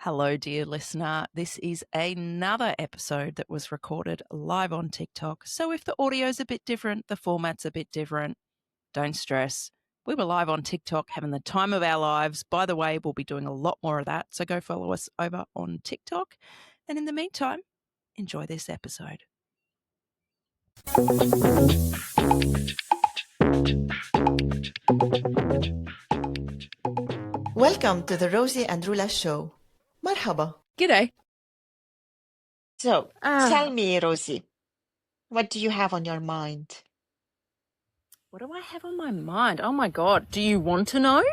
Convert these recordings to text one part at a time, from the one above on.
Hello, dear listener. This is another episode that was recorded live on TikTok. So if the audio's a bit different, the format's a bit different, don't stress. We were live on TikTok having the time of our lives. By the way, we'll be doing a lot more of that. So go follow us over on TikTok. And in the meantime, enjoy this episode. Welcome to the Rosie and Roula Show. Marhaba. G'day. So, tell me, Rosie, what do you have on your mind? What do I have on my mind? Oh my God. Do you want to know?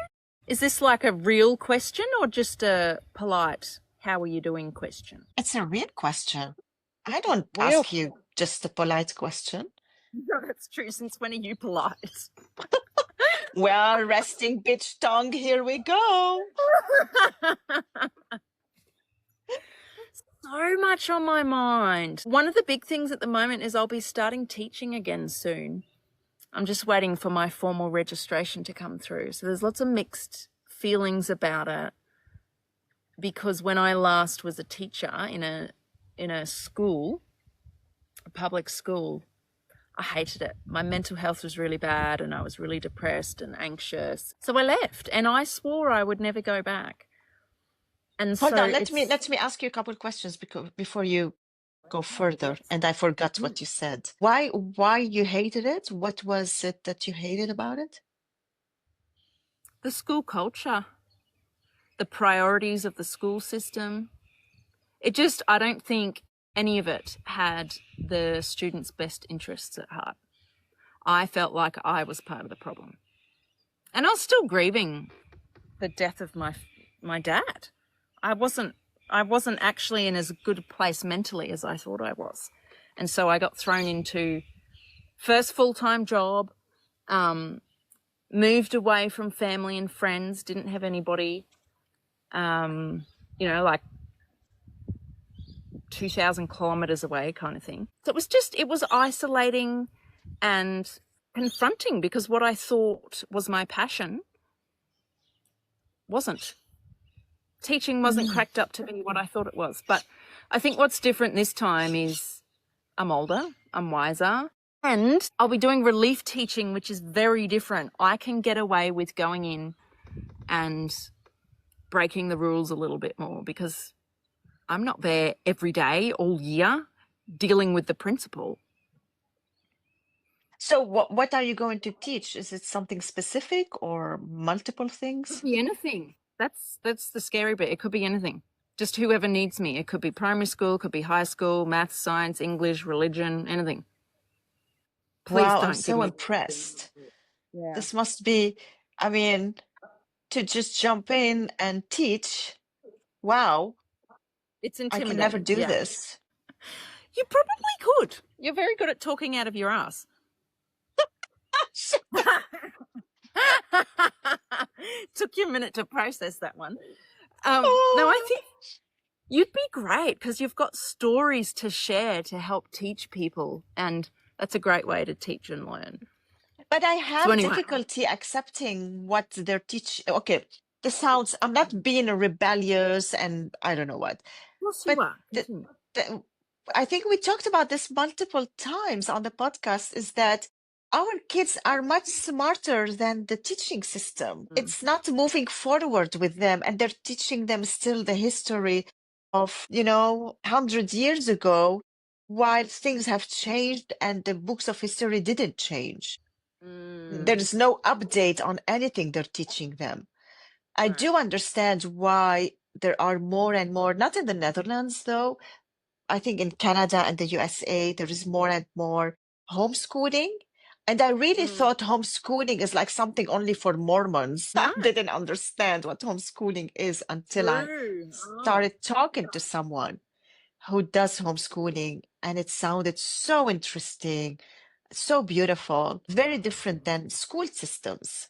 Is this like a real question or just a polite, how are you doing question? It's a real question. I don't Real. ask you just a polite question. No, that's true. Since when are you polite? Well, resting bitch tongue, here we go. So much on my mind. One of the big things at the moment is I'll be starting teaching again soon. I'm just waiting for my formal registration to come through. So there's lots of mixed feelings about it. Because when I last was a teacher in a school, a public school, I hated it. My mental health was really bad and I was really depressed and anxious. So I left and I swore I would never go back. And Hold so on, let me ask you a couple of questions before you go further. And I forgot what you said. Why you hated it? What was it that you hated about it? the school culture, the priorities of the school system. I don't think any of it had the students' best interests at heart. I felt like I was part of the problem. And I was still grieving the death of my dad. I wasn't actually in as good a place mentally as I thought I was. And so I got thrown into first full-time job, moved away from family and friends, didn't have anybody, like 2,000 kilometers away kind of thing. So it was isolating and confronting because what I thought was my passion wasn't. Teaching wasn't cracked up to be what I thought it was. But I think what's different this time is I'm older, I'm wiser, and I'll be doing relief teaching, which is very different. I can get away with going in and breaking the rules a little bit more because I'm not there every day, all year, dealing with the principal. So what are you going to teach? Is it something specific or multiple It things? could be anything. That's the scary bit. It could be anything. Just whoever needs me. It could be primary school, could be high school, math, science, English, religion, anything. Please Wow, don't I'm give so me. impressed. Yeah. This must be, to just jump in and teach. Wow, It's I intimidating. can never do yeah. this. You probably could. You're very good at talking out of your ass. Took you a minute to process that one. No, I think you'd be great because you've got stories to share to help teach people, and that's a great way to teach and learn. But I have anyway. difficulty accepting what they're teaching. Okay, I'm not being rebellious and I don't know what. Yes, But you are. I think we talked about this multiple times on the podcast, is that our kids are much smarter than the teaching system. It's not moving forward with them, and they're teaching them still the history of, 100 years ago, while things have changed and the books of history didn't change. There is no update on anything they're teaching them. I do understand why there are more and more, not in the Netherlands though, I think in Canada and the USA, there is more and more homeschooling. And I really thought homeschooling is like something only for Mormons. I didn't understand what homeschooling is until I started talking to someone who does homeschooling. And it sounded so interesting, so beautiful, very different than school systems.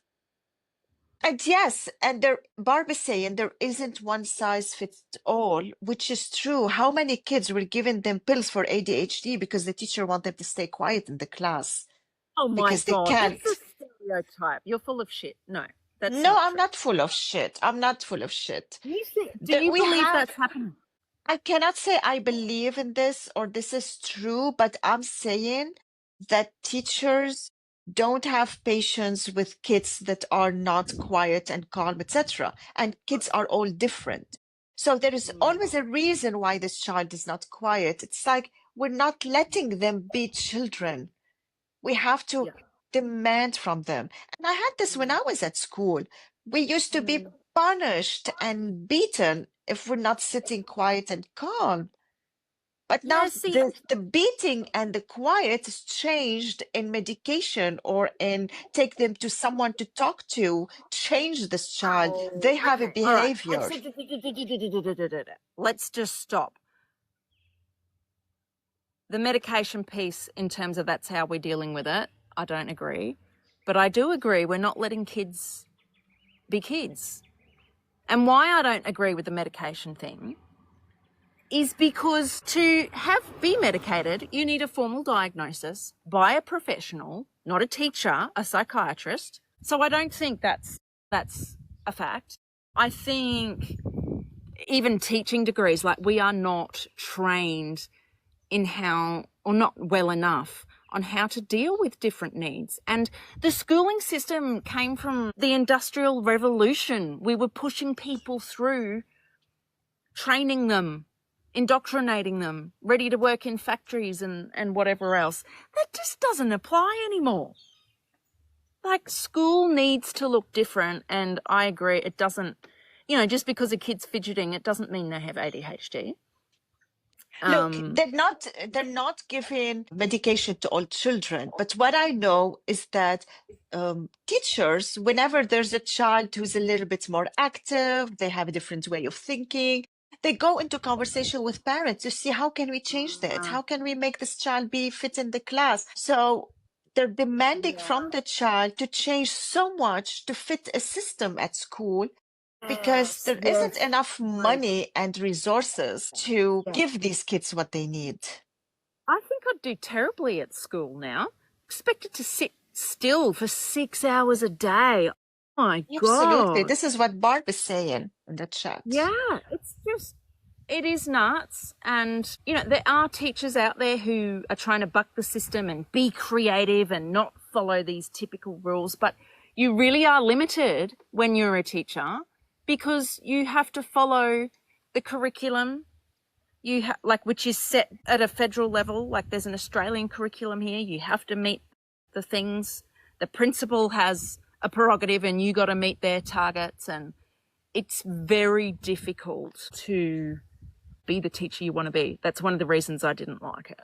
And yes, and Barbie saying there isn't one size fits all, which is true. How many kids were given them pills for ADHD because the teacher wanted them to stay quiet in the class? Oh my Because they God, can't. that's a stereotype. You're full of shit. No, That's No, not I'm true. not full of shit. I'm not full of shit. Do you We believe have, that's happening? I cannot say I believe in this or this is true, but I'm saying that teachers don't have patience with kids that are not quiet and calm, etc. And kids are all different. So there is always a reason why this child is not quiet. It's like we're not letting them be children. We have to Yeah. demand from them. And I had this when I was at school. We used to be punished and beaten if we're not sitting quiet and calm. But now Yeah, see, the beating and the quiet is changed in medication or in take them to someone to talk to, change this child. They have a okay, all right. behavior. Let's just stop. The medication piece, in terms of that's how we're dealing with it, I don't agree. But I do agree we're not letting kids be kids. And why I don't agree with the medication thing is because to be medicated, you need a formal diagnosis by a professional, not a teacher, a psychiatrist. So I don't think that's a fact. I think even teaching degrees, like we are not trained in how, or not well enough on how to deal with different needs. And the schooling system came from the Industrial Revolution. We were pushing people through, training them, indoctrinating them, ready to work in factories and whatever else. That just doesn't apply anymore. Like, school needs to look different, and I agree it doesn't, just because a kid's fidgeting, it doesn't mean they have ADHD. Look, they're not giving medication to all children, but what I know is that teachers, whenever there's a child who's a little bit more active, they have a different way of thinking, they go into conversation with parents to see how can we change that? How can we make this child be fit in the class? So they're demanding from the child to change so much to fit a system at school because there isn't enough money and resources to give these kids what they need. I think I'd do terribly at school now. Expected to sit still for 6 hours a day. Oh my Absolutely. God. This is what Barb is saying in the chat. Yeah, it is nuts. And, there are teachers out there who are trying to buck the system and be creative and not follow these typical rules. But you really are limited when you're a teacher because you have to follow the curriculum which is set at a federal level. Like, there's an Australian curriculum here. You have to meet the things. The principal has a prerogative and you got to meet their targets. And it's very difficult to be the teacher you want to be. That's one of the reasons I didn't like it.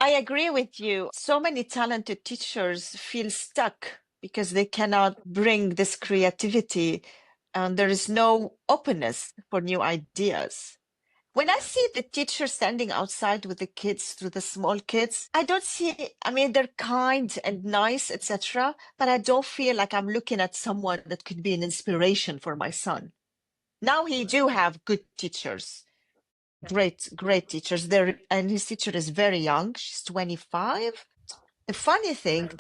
I agree with you. So many talented teachers feel stuck because they cannot bring this creativity and there is no openness for new ideas. When I see the teacher standing outside with the kids, through the small kids, I don't see, I mean, they're kind and nice, etc. But I don't feel like I'm looking at someone that could be an inspiration for my son. Now he do have good teachers, great teachers there, and his teacher is very young. She's 25. The funny thing,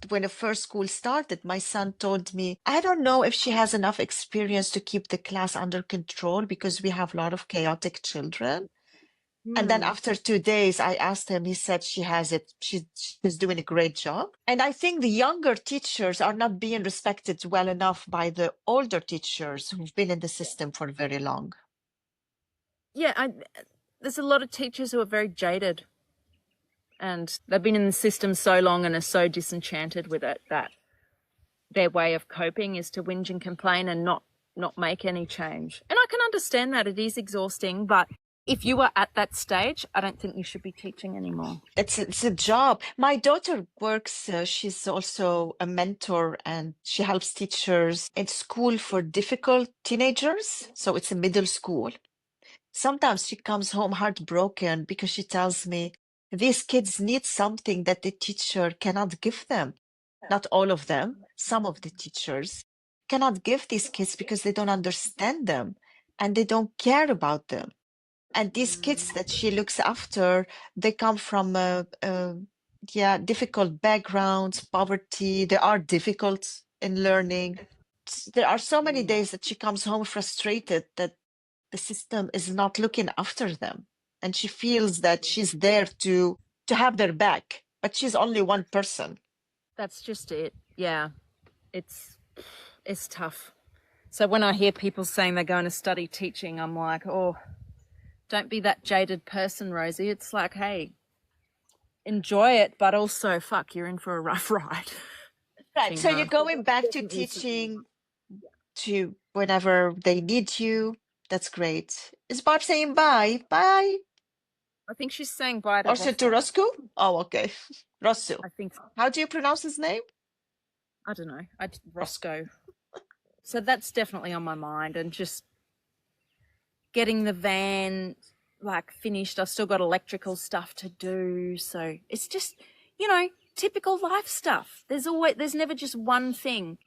when the first school started, my son told me, I don't know if she has enough experience to keep the class under control because we have a lot of chaotic children. And then after 2 days, I asked him, he said she has it. She's doing a great job. And I think the younger teachers are not being respected well enough by the older teachers who've been in the system for very long. Yeah, there's a lot of teachers who are very jaded and they've been in the system so long and are so disenchanted with it that their way of coping is to whinge and complain and not make any change. And I can understand that. It is exhausting, but if you are at that stage, I don't think you should be teaching anymore. It's a job. My daughter works, she's also a mentor and she helps teachers in school for difficult teenagers. So it's a middle school. Sometimes she comes home heartbroken because she tells me these kids need something that the teacher cannot give them. Not all of them, some of the teachers cannot give these kids because they don't understand them and they don't care about them. And these kids that she looks after, they come from difficult backgrounds, poverty. They are difficult. in learning. There are so many days that she comes home frustrated that the system is not looking after them. And she feels that she's there to have their back, but she's only one person. That's just it. Yeah. It's tough. So when I hear people saying they're going to study teaching, I'm like, oh, don't be that jaded person, Rosie. It's like, hey, enjoy it, but also, fuck, you're in for a rough ride. Right. So you're going back to teaching to whenever they need you. That's great. Is Barb saying bye? Bye. I think she's saying bye to Also to Roscoe? Oh, okay. Roscoe. I think. How do you pronounce his name? I don't know. Roscoe. So that's definitely on my mind, and just getting the van like finished. I've still got electrical stuff to do. So it's just, typical life stuff. There's never just one thing.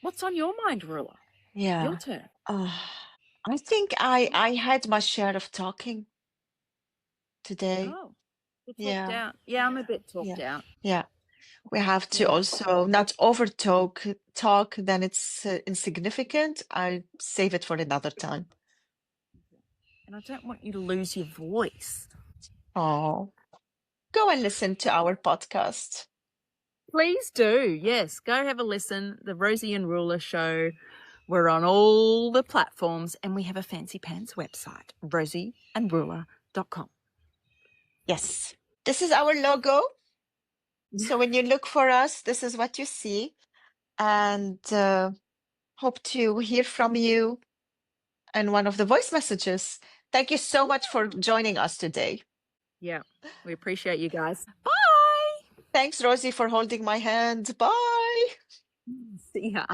What's on your mind, Roula? Yeah. Your turn. I think I had my share of talking today. Oh, you're talked out. Yeah, I'm a bit talked out. Yeah. We have to also not over talk, then it's insignificant. I'll save it for another time. And I don't want you to lose your voice. Oh, go and listen to our podcast. Please do. Yes, go have a listen. The Rosie and Roula Show. We're on all the platforms, and we have a fancy pants website, rosieandroula.com. Yes. This is our logo. So when you look for us, this is what you see. And hope to hear from you in one of the voice messages. Thank you so much for joining us today. Yeah, we appreciate you guys. Bye. Thanks, Rosie, for holding my hand. Bye. See ya.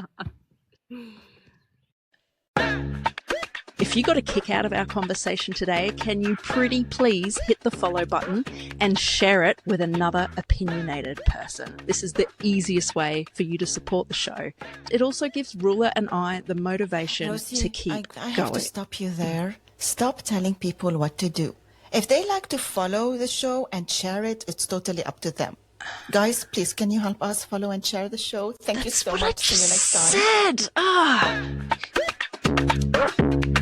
If you got a kick out of our conversation today, can you pretty please hit the follow button and share it with another opinionated person? This is the easiest way for you to support the show. It also gives Roula and I the motivation Rosie, to keep I have going. to stop you there. Stop telling people what to do. If they like to follow the show and share it, it's totally up to them. Guys, please, can you help us follow and share the show? Thank you so much. See you next time. Said.